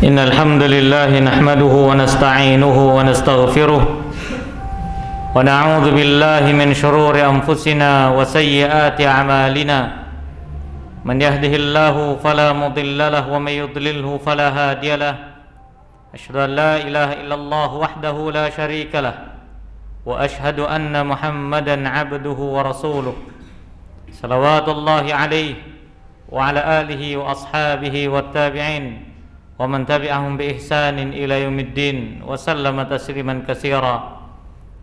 إن الحمد لله نحمده ونستعينه ونستغفره ونعوذ بالله من شرور أنفسنا وسيئات أعمالنا من يهده الله فلا مضل له ومن يضلله فلا هادي له أشهد أن لا إله إلا الله وحده لا شريك له وأشهد أن محمدا عبده ورسوله صلوات الله عليه وعلى آله وأصحابه والتابعين ومن تبعهم بإحسان إلى يوم الدين وسلم تسليما كثيرا.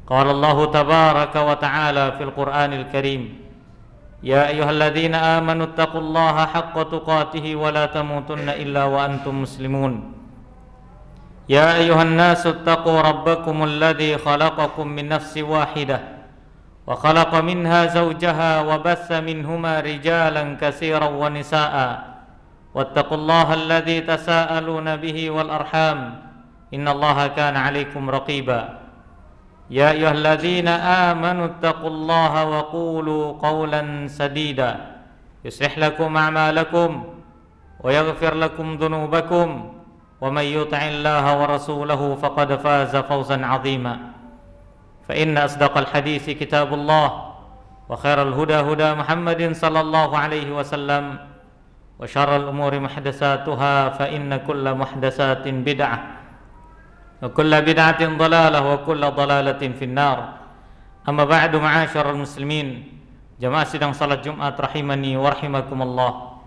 قال الله تبارك وتعالى في القرآن الكريم: يا أيها الذين آمنوا اتقوا الله حق تقاته ولا تموتن إلا وأنتم مسلمون. يا أيها الناس اتقوا ربكم الذي خلقكم من نفس واحدة وخلق منها زوجها وبث منهما رجالا كثيرا ونساء واتقوا الله الذي تساءلون به والأرحام إن الله كان عليكم رقيبا. يا أيها الذين آمنوا اتقوا الله وقولوا قولا سديدا يصلح لكم أعمالكم ويغفر لكم ذنوبكم ومن يطع الله ورسوله فقد فاز فوزا عظيما. فإن أصدق الحديث كتاب الله وخير الهدى هدى محمد صلى الله عليه وسلم وشر الأمور محدثاتها فإن كل محدثات بدعة وكل بدعة ضلالة وكل ضلالة في النار. أما بعد معاشر المسلمين, jamaah sidang salat Jumat rahimani wa rahimakumullah.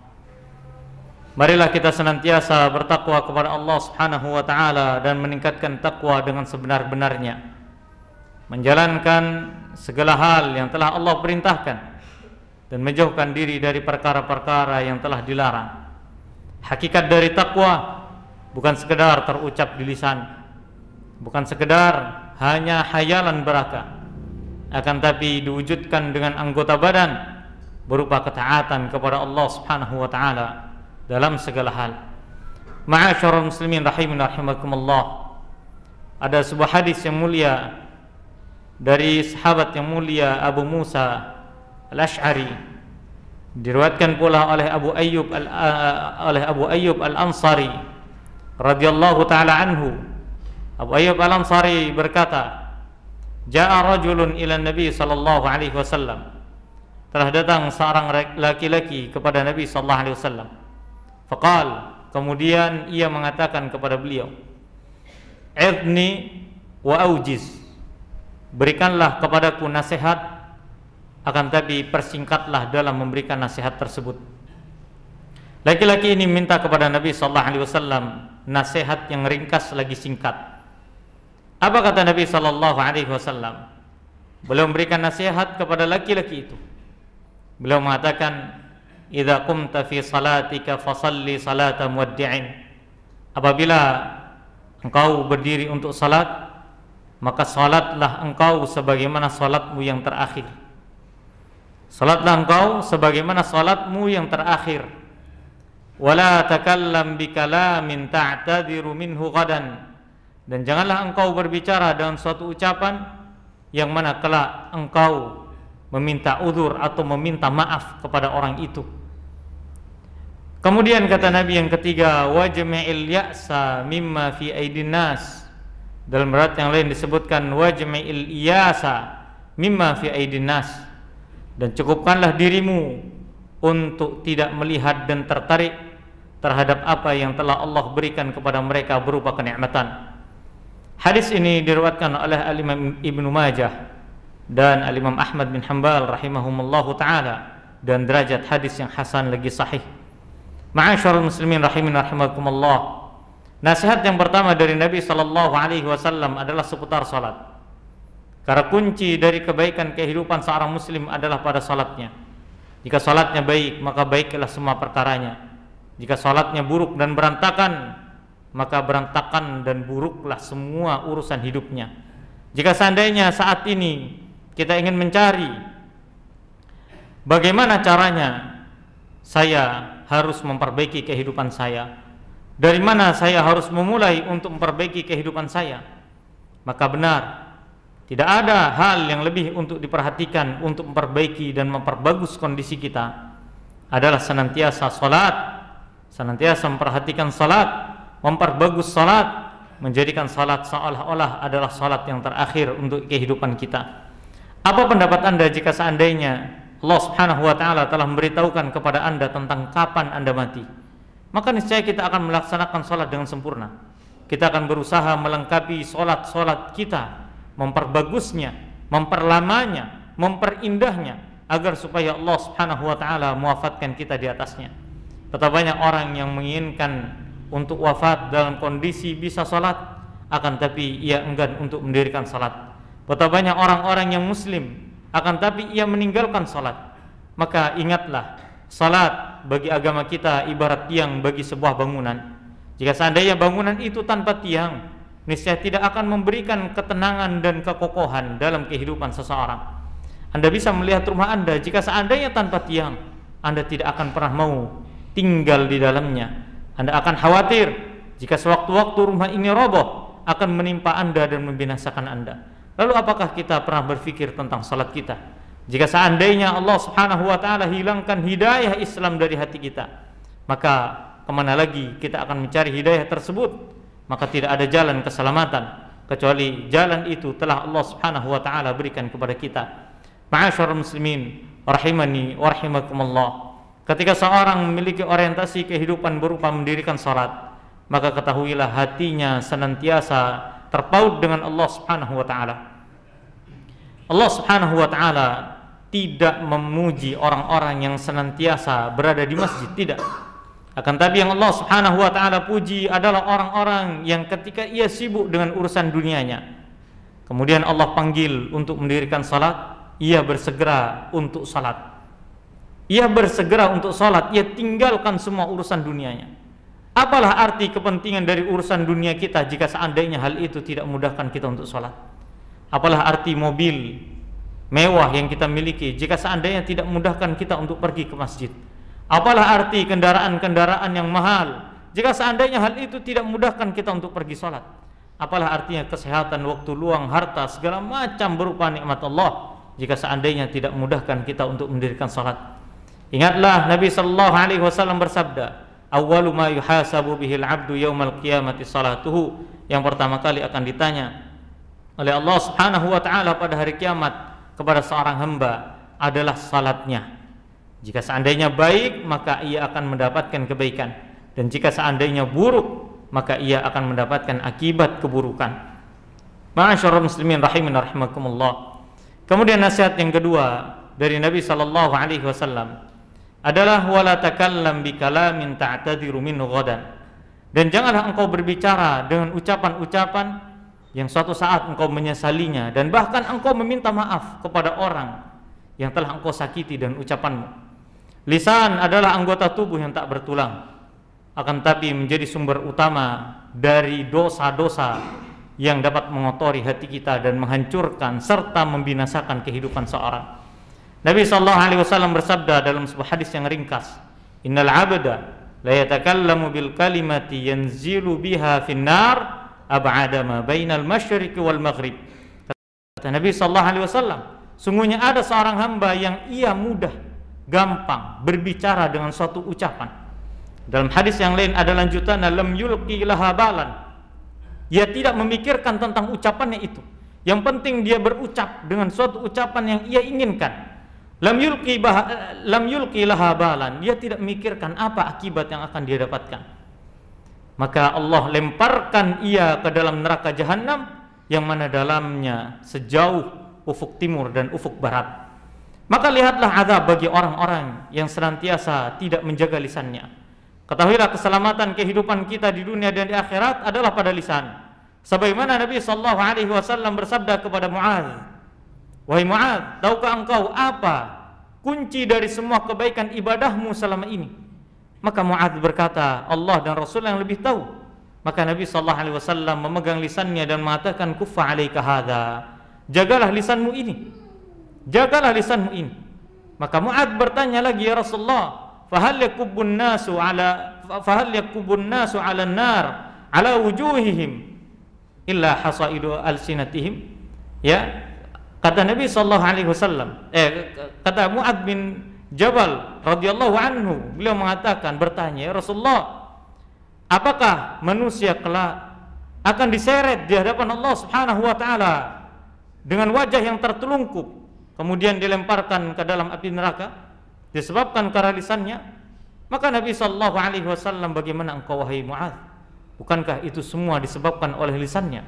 Marilah kita senantiasa bertakwa kepada Allah Subhanahu wa taala dan meningkatkan takwa dengan sebenar-benarnya, menjalankan segala hal yang telah Allah perintahkan dan menjauhkan diri dari perkara-perkara yang telah dilarang. Hakikat dari takwa bukan sekedar terucap di lisan, bukan sekedar hanya hayalan belaka, akan tapi diwujudkan dengan anggota badan berupa ketaatan kepada Allah Subhanahu wa taala dalam segala hal. Ma'asyiral muslimin rahimani rahimakumullah. Ada sebuah hadis yang mulia dari sahabat yang mulia Abu Musa Al-Ash'ari, diriwayatkan pula oleh Abu Ayyub Al-Ansari radhiyallahu taala anhu. Abu Ayyub Al-Ansari berkata, "Ja'a rajulun ila Nabi sallallahu alaihi wasallam." Telah datang seorang laki-laki kepada Nabi sallallahu alaihi wasallam. Faqal, kemudian ia mengatakan kepada beliau, "Idni wa aujiz." Berikanlah kepadaku nasihat, akan tapi persingkatlah dalam memberikan nasihat tersebut. Laki-laki ini minta kepada Nabi sallallahu alaihi wasallam nasihat yang ringkas lagi singkat. Apa kata Nabi sallallahu alaihi wasallam? Beliau memberikan nasihat kepada laki-laki itu. Beliau mengatakan, "Idza qumta fi salatika fasalli salata muwaddi'in." Apabila engkau berdiri untuk salat, maka salatlah engkau sebagaimana salatmu yang terakhir. Salatlah engkau sebagaimana salatmu yang terakhir. Wala takallam bikalamin ta'tadiru minhu ghadan. Dan janganlah engkau berbicara dengan suatu ucapan yang mana kelak engkau meminta uzur atau meminta maaf kepada orang itu. Kemudian kata Nabi yang ketiga, wajma'il ya'sa mimma fi aidin nas. Dalam riwayat yang lain disebutkan wajma'il iyasa mimma fi aidin nas. Dan cukupkanlah dirimu untuk tidak melihat dan tertarik terhadap apa yang telah Allah berikan kepada mereka berupa kenikmatan. Hadis ini diriwayatkan oleh Al-Imam Ibnu Majah dan Al-Imam Ahmad bin Hanbal rahimahumullahu taala, dan derajat hadis yang hasan lagi sahih. Ma'asyiral muslimin rahimin rahimakumullah. Nasihat yang pertama dari Nabi sallallahu alaihi wasallam adalah seputar salat. Karena kunci dari kebaikan kehidupan seorang muslim adalah pada salatnya. Jika salatnya baik, maka baiklah semua perkaranya. Jika salatnya buruk dan berantakan, maka berantakan dan buruklah semua urusan hidupnya. Jika seandainya saat ini kita ingin mencari bagaimana caranya saya harus memperbaiki kehidupan saya, dari mana saya harus memulai untuk memperbaiki kehidupan saya, maka benar, tidak ada hal yang lebih untuk diperhatikan untuk memperbaiki dan memperbagus kondisi kita adalah senantiasa salat, senantiasa memperhatikan salat, memperbagus salat, menjadikan salat seolah-olah adalah salat yang terakhir untuk kehidupan kita. Apa pendapat Anda jika seandainya Allah Subhanahu wa taala telah memberitahukan kepada Anda tentang kapan Anda mati? Maka niscaya kita akan melaksanakan salat dengan sempurna. Kita akan berusaha melengkapi salat-salat kita, memperbagusnya, memperlamanya, memperindahnya, agar supaya Allah Subhanahu wa taala mewafatkan kita di atasnya. Betapa banyak orang yang menginginkan untuk wafat dalam kondisi bisa salat, akan tapi ia enggan untuk mendirikan salat. Betapa banyak orang-orang yang muslim, akan tapi ia meninggalkan salat. Maka ingatlah, salat bagi agama kita ibarat tiang bagi sebuah bangunan. Jika seandainya bangunan itu tanpa tiang, niscaya tidak akan memberikan ketenangan dan kekokohan dalam kehidupan seseorang. Anda bisa melihat rumah Anda, jika seandainya tanpa tiang, Anda tidak akan pernah mau tinggal di dalamnya. Anda akan khawatir jika sewaktu-waktu rumah ini roboh, akan menimpa Anda dan membinasakan Anda. Lalu apakah kita pernah berpikir tentang salat kita? Jika seandainya Allah Subhanahu wa taala hilangkan hidayah Islam dari hati kita, maka kemana lagi kita akan mencari hidayah tersebut? Maka tidak ada jalan keselamatan kecuali jalan itu telah Allah Subhanahu wa taala berikan kepada kita. Ma'asyiral muslimin rahimani wa rahimakumullah. Ketika seorang memiliki orientasi kehidupan berupa mendirikan salat, maka ketahuilah hatinya senantiasa terpaut dengan Allah Subhanahu wa taala. Allah Subhanahu wa taala tidak memuji orang-orang yang senantiasa berada di masjid, tidak. Akan tapi yang Allah Subhanahu wa taala puji adalah orang-orang yang ketika ia sibuk dengan urusan dunianya, kemudian Allah panggil untuk mendirikan salat, ia bersegera untuk salat. Ia bersegera untuk salat, ia tinggalkan semua urusan dunianya. Apalah arti kepentingan dari urusan dunia kita jika seandainya hal itu tidak memudahkan kita untuk salat? Apalah arti mobil mewah yang kita miliki jika seandainya tidak memudahkan kita untuk pergi ke masjid? Apalah arti kendaraan-kendaraan yang mahal jika seandainya hal itu tidak memudahkan kita untuk pergi salat? Apalah artinya kesehatan, waktu luang, harta, segala macam berupa nikmat Allah jika seandainya tidak memudahkan kita untuk mendirikan salat? Ingatlah Nabi sallallahu alaihi wasallam bersabda, "Awwalu ma yuhasabu bihil 'abdu yaumal qiyamati salatuhu." Yang pertama kali akan ditanya oleh Allah Subhanahu wa taala pada hari kiamat kepada seorang hamba adalah salatnya. Jika seandainya baik, maka ia akan mendapatkan kebaikan, dan jika seandainya buruk, maka ia akan mendapatkan akibat keburukan. Ma'asyiral muslimin rahimin rahimakumullah. Kemudian nasihat yang kedua dari Nabi sallallahu alaihi wasallam adalah wala takallam bi kalamin ta'tadiru minhu ghadan. Dan janganlah engkau berbicara dengan ucapan-ucapan yang suatu saat engkau menyesalinya, dan bahkan engkau meminta maaf kepada orang yang telah engkau sakiti dengan ucapanmu. Lisan adalah anggota tubuh yang tak bertulang, akan tapi menjadi sumber utama dari dosa-dosa yang dapat mengotori hati kita dan menghancurkan serta membinasakan kehidupan seorang. Nabi sallallahu alaihi wasallam bersabda dalam sebuah hadis yang ringkas, "Innal 'abda la yatakallamu bil kalimati yanzilu biha fin nar ab'ada ma bainal masyriqi wal maghrib." Kata Nabi sallallahu alaihi wasallam, sungguhnya ada seorang hamba yang ia mudah, gampang berbicara dengan suatu ucapan. Dalam hadis yang lain ada lanjutan, lam yulqi laha balan. Ia tidak memikirkan tentang ucapannya itu. Yang penting dia berucap dengan suatu ucapan yang ia inginkan. Lam yulqi laha balan. Dia tidak memikirkan apa akibat yang akan dia dapatkan. Maka Allah lemparkan ia ke dalam neraka jahanam yang mana dalamnya sejauh ufuk timur dan ufuk barat. Maka lihatlah azab bagi orang-orang yang senantiasa tidak menjaga lisannya. Ketahuilah keselamatan kehidupan kita di dunia dan di akhirat adalah pada lisan. Sebagaimana Nabi sallallahu alaihi wasallam bersabda kepada Mu'adz, "Wahai Mu'adz, tahukah engkau apa kunci dari semua kebaikan ibadahmu selama ini?" Maka Mu'adz berkata, "Allah dan Rasul yang lebih tahu." Maka Nabi sallallahu alaihi wasallam memegang lisannya dan mengatakan, "Kuffa 'alaika hadza." Jagalah lisanmu ini. Jagalah lisanmu ini. Maka Mu'adz bertanya lagi, "Ya Rasulullah, fahal yakubbun nasu 'ala an-nar 'ala wujuhihim illa hasaidu alsinatihim?" Ya, kata Nabi sallallahu alaihi wasallam, kata Mu'adz bin Jabal radhiyallahu anhu, beliau mengatakan, bertanya, "Ya Rasulullah, Apakah manusia kelak akan diseret di hadapan Allah Subhanahu wa taala dengan wajah yang tertelungkup, kemudian dilemparkan ke dalam api neraka disebabkan karena lisannya? Maka Nabi sallallahu alaihi wasallam, bagaimana engkau wahai Mu'adz? Bukankah itu semua disebabkan oleh lisannya?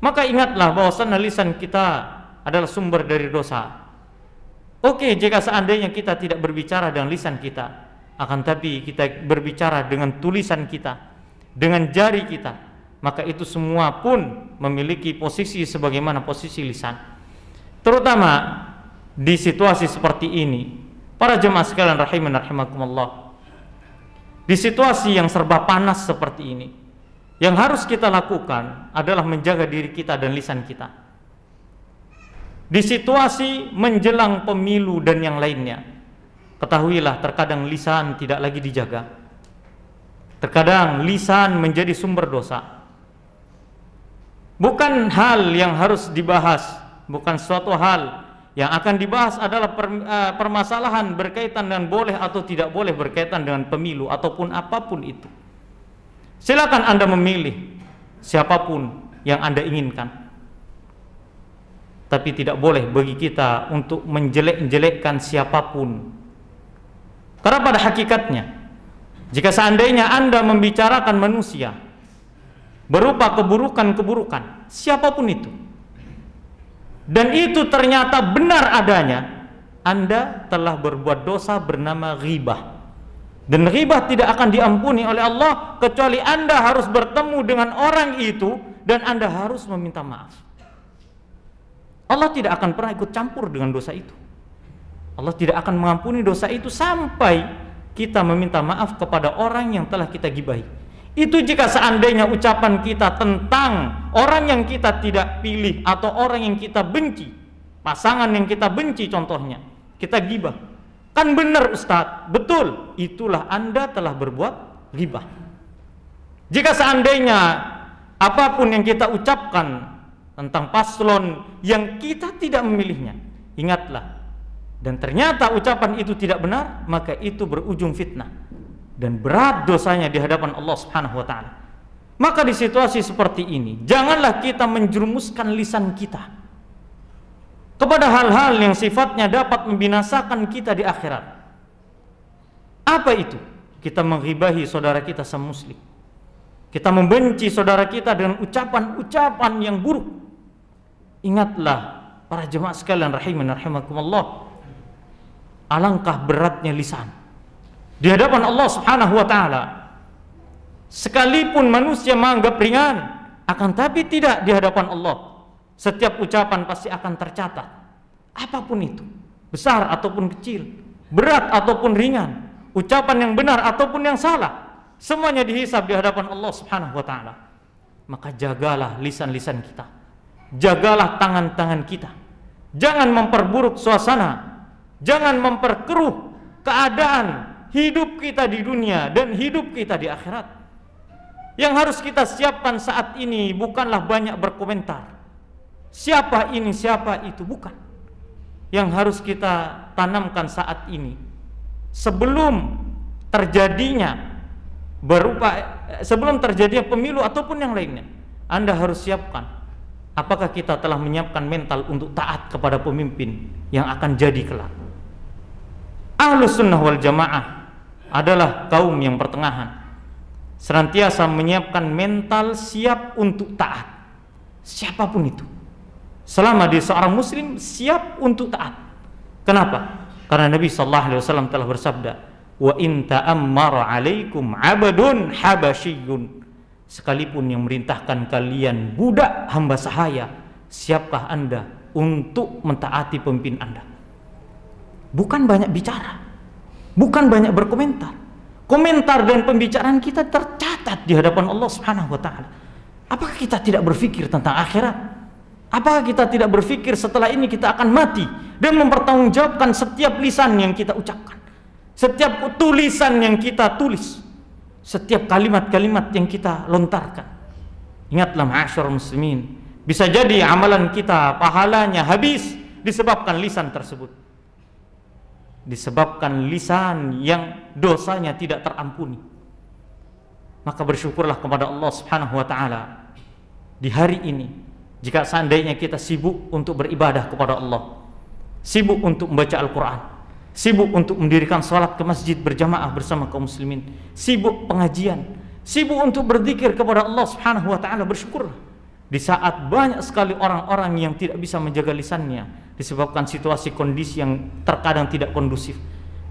Maka ingatlah bahwasanya lisan kita adalah sumber dari dosa. Oke, jika seandainya kita tidak berbicara dengan lisan kita, akan tapi kita berbicara dengan tulisan kita, dengan jari kita, maka itu semua pun memiliki posisi sebagaimana posisi lisan. Terutama di situasi seperti ini, para jemaah sekalian rahiman rahimakumullah, di situasi yang serba panas seperti ini, yang harus kita lakukan adalah menjaga diri kita dan lisan kita. Di situasi menjelang pemilu dan yang lainnya, ketahuilah terkadang lisan tidak lagi dijaga. Terkadang lisan menjadi sumber dosa. Bukan hal yang harus dibahas, bukan suatu hal yang akan dibahas adalah permasalahan berkaitan dengan boleh atau tidak boleh berkaitan dengan pemilu ataupun apapun itu. Silakan Anda memilih siapapun yang Anda inginkan, tapi tidak boleh bagi kita untuk menjelek-jelekkan siapapun. Karena pada hakikatnya, jika seandainya Anda membicarakan manusia berupa keburukan-keburukan, siapapun itu, dan itu ternyata benar adanya, Anda telah berbuat dosa bernama ghibah. Dan ghibah tidak akan diampuni oleh Allah kecuali Anda harus bertemu dengan orang itu dan Anda harus meminta maaf. Allah tidak akan pernah ikut campur dengan dosa itu. Allah tidak akan mengampuni dosa itu sampai kita meminta maaf kepada orang yang telah kita gibahi. Itu jika seandainya ucapan kita tentang orang yang kita tidak pilih atau orang yang kita benci, pasangan yang kita benci contohnya, kita gibah. Kan benar Ustadz, betul, itulah Anda telah berbuat ghibah. Jika seandainya apapun yang kita ucapkan tentang paslon yang kita tidak memilihnya, ingatlah, dan ternyata ucapan itu tidak benar, maka itu berujung fitnah dan berat dosanya di hadapan Allah Subhanahu wa taala. Maka di situasi seperti ini, janganlah kita menjerumuskan lisan kita kepada hal-hal yang sifatnya dapat membinasakan kita di akhirat. Apa itu? Kita menghibahi saudara kita semuslim, kita membenci saudara kita dengan ucapan-ucapan yang buruk. Ingatlah para jemaah sekalian rahiman rahimakumullah, alangkah beratnya lisan di hadapan Allah Subhanahu wa taala. Sekalipun manusia menganggap ringan, akan tapi tidak di hadapan Allah. Setiap ucapan pasti akan tercatat, apapun itu, besar ataupun kecil, berat ataupun ringan, ucapan yang benar ataupun yang salah, semuanya dihisab di hadapan Allah Subhanahu wa taala. Maka jagalah lisan-lisan kita, jagalah tangan-tangan kita. Jangan memperburuk suasana, jangan memperkeruh keadaan hidup kita di dunia dan hidup kita di akhirat. Yang harus kita siapkan saat ini bukanlah banyak berkomentar, siapa ini, siapa itu, bukan. Yang harus kita tanamkan saat ini, sebelum terjadinya pemilu ataupun yang lainnya, Anda harus siapkan, apakah kita telah menyiapkan mental untuk taat kepada pemimpin yang akan jadi kelak. Ahlus sunnah wal jamaah adalah kaum yang pertengahan, senantiasa menyiapkan mental siap untuk taat siapapun itu. Selama dia seorang muslim, siap untuk taat. Kenapa? Karena Nabi sallallahu alaihi wasallam telah bersabda, "Wa in ta'ammara 'alaikum 'abdun habasyiyun." Sekalipun yang merintahkan kalian budak hamba sahaya, siapkah Anda untuk mentaati pemimpin Anda? Bukan banyak bicara, bukan banyak berkomentar. Komentar dan pembicaraan kita tercatat di hadapan Allah Subhanahu wa taala. Apakah kita tidak berpikir tentang akhirat? Apakah kita tidak berpikir setelah ini kita akan mati dan mempertanggungjawabkan setiap lisan yang kita ucapkan, setiap tulisan yang kita tulis, setiap kalimat-kalimat yang kita lontarkan? Ingatlah ma'asyarul muslimin, bisa jadi amalan kita pahalanya habis disebabkan lisan tersebut, disebabkan lisan yang dosanya tidak terampuni. maka bersyukurlah kepada Allah Subhanahu wa taala di hari ini. Jika seandainya kita sibuk untuk beribadah kepada Allah, sibuk untuk membaca Al-Quran, sibuk untuk mendirikan salat ke masjid berjamaah bersama kaum muslimin, sibuk pengajian, sibuk untuk berzikir kepada Allah Subhanahu wa taala, bersyukurlah. Di saat banyak sekali orang-orang yang tidak bisa menjaga lisannya disebabkan situasi kondisi yang terkadang tidak kondusif,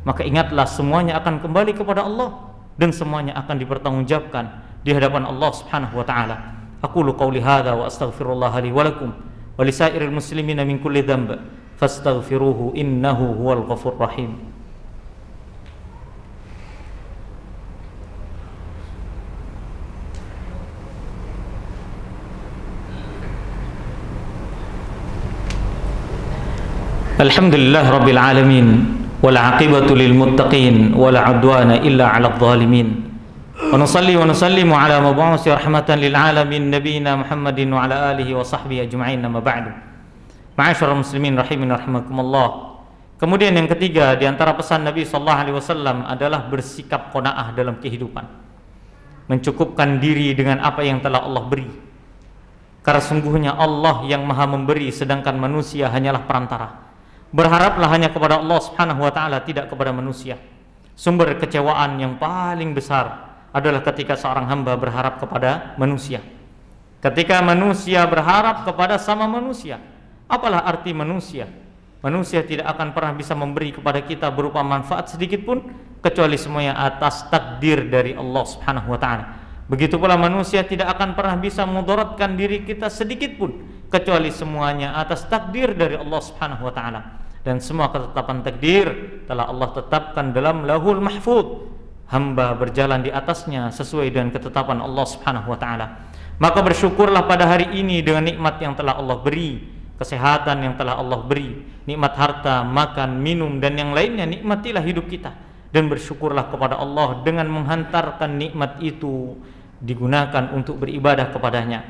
maka ingatlah semuanya akan kembali kepada Allah dan semuanya akan dipertanggungjawabkan di hadapan Allah Subhanahu wa taala. Aqulu qauli hadza wa astaghfirullah li wa lakum wa lisairil muslimina min kulli dhanb fastaghfiruhu innahu huwal ghafurur rahim. Alhamdulillah rabbil alamin wal aqibatu lil muttaqin wala udwana illa 'alal zalimin. Wa nusalli wa nusallimu ala mab'uusi rahmatan lil alamin nabiyina Muhammadin wa ala alihi wa sahbihi ajma'in, amma ba'du. Ma'asyiral muslimin rahimin rahimakumullah. Kemudian yang ketiga di antara pesan Nabi sallallahu alaihi wasallam adalah bersikap qanaah dalam kehidupan. Mencukupkan diri dengan apa yang telah Allah beri. Karena sungguhnya Allah yang Maha memberi sedangkan manusia hanyalah perantara. Berharaplah hanya kepada Allah Subhanahu wa taala, tidak kepada manusia. Sumber kecewaan yang paling besar adalah ketika seorang hamba berharap kepada manusia. Ketika manusia berharap kepada sama manusia, apalah arti manusia? Manusia tidak akan pernah bisa memberi kepada kita berupa manfaat sedikit pun kecuali semuanya atas takdir dari Allah Subhanahu wa taala. Begitu pula manusia tidak akan pernah bisa mudaratkan diri kita sedikit pun kecuali semuanya atas takdir dari Allah Subhanahu wa taala. Dan semua ketetapan takdir telah Allah tetapkan dalam Lauhul Mahfuz. Hamba berjalan di atasnya sesuai dengan ketetapan Allah Subhanahu wa taala. Maka bersyukurlah pada hari ini dengan nikmat yang telah Allah beri, kesehatan yang telah Allah beri, nikmat harta, makan, minum dan yang lainnya. Nikmatilah hidup kita dan bersyukurlah kepada Allah dengan menghantarkan nikmat itu digunakan untuk beribadah kepadanya.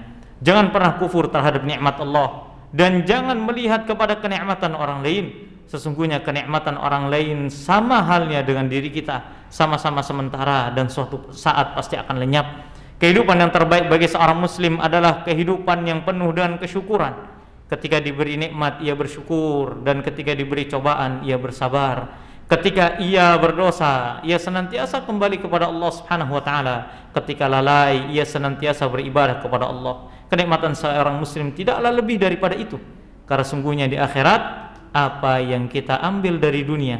Jangan pernah kufur terhadap nikmat Allah dan jangan melihat kepada kenikmatan orang lain. Sesungguhnya kenikmatan orang lain sama halnya dengan diri kita, sama-sama sementara dan suatu saat pasti akan lenyap. Kehidupan yang terbaik bagi seorang muslim adalah kehidupan yang penuh dengan kesyukuran. Ketika diberi nikmat ia bersyukur, dan ketika diberi cobaan ia bersabar. Ketika ia berdosa ia senantiasa kembali kepada Allah Subhanahu wa taala. Ketika lalai ia senantiasa beribadah kepada Allah. Kenikmatan seorang muslim tidaklah lebih daripada itu. Karena sungguhnya di akhirat apa yang kita ambil dari dunia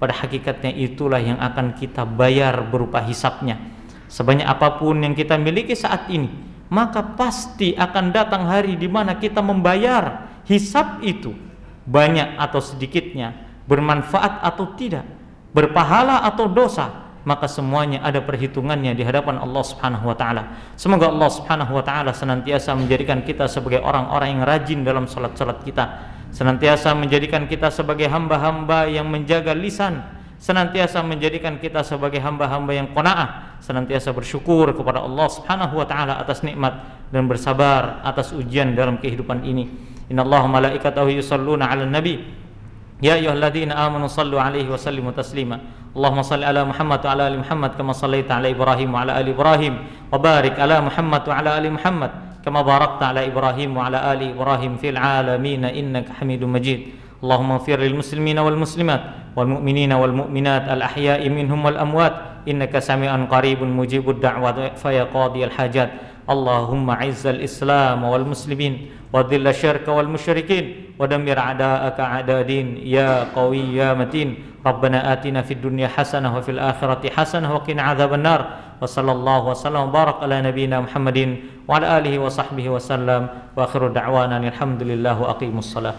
pada hakikatnya itulah yang akan kita bayar berupa hisabnya. Sebanyak apapun yang kita miliki saat ini, maka pasti akan datang hari di mana kita membayar hisab itu, banyak atau sedikitnya, bermanfaat atau tidak, berpahala atau dosa, maka semuanya ada perhitungannya di hadapan Allah Subhanahu wa taala. Semoga Allah Subhanahu wa taala senantiasa menjadikan kita sebagai orang-orang yang rajin dalam salat-salat kita, senantiasa menjadikan kita sebagai hamba-hamba yang menjaga lisan, senantiasa menjadikan kita sebagai hamba-hamba yang qanaah, senantiasa bersyukur kepada Allah Subhanahu wa taala atas nikmat dan bersabar atas ujian dalam kehidupan ini. Innallaha malaikatahu yusholluna 'alan nabi ya ayyuhalladzina amanu shallu 'alaihi wa sallimu taslima. Allahumma shalli ala Muhammad wa ala ali Muhammad kama shallaita ala Ibrahim wa ala ali Ibrahim wa barik ala Muhammad wa ala ali Muhammad kama barakta ala Ibrahim wa ala ali Ibrahim fil alamin innaka Hamidum Majid. Allahumma ighfir lil muslimina wal muslimat wal mu'minina wal mu'minat al ahya'i minhum wal amwat innaka sami'un qaribun mujibud da'wat fa ya qadiyal hajat. Allahumma izzal Islam wal muslimin wa dhilla syirka wal musyrikin wa dammir a'da'aka a'da'din ya qawi ya matin. Rabbana atina fid dunya hasanah wa fil akhirati hasanah wa qina adzaban nar. Wa sallallahu wa sallam barak ala nabiyyina Muhammadin wa ala alihi wa sahbihi wa sallam wa akhiru da'wana alhamdulillah wa aqimus salah.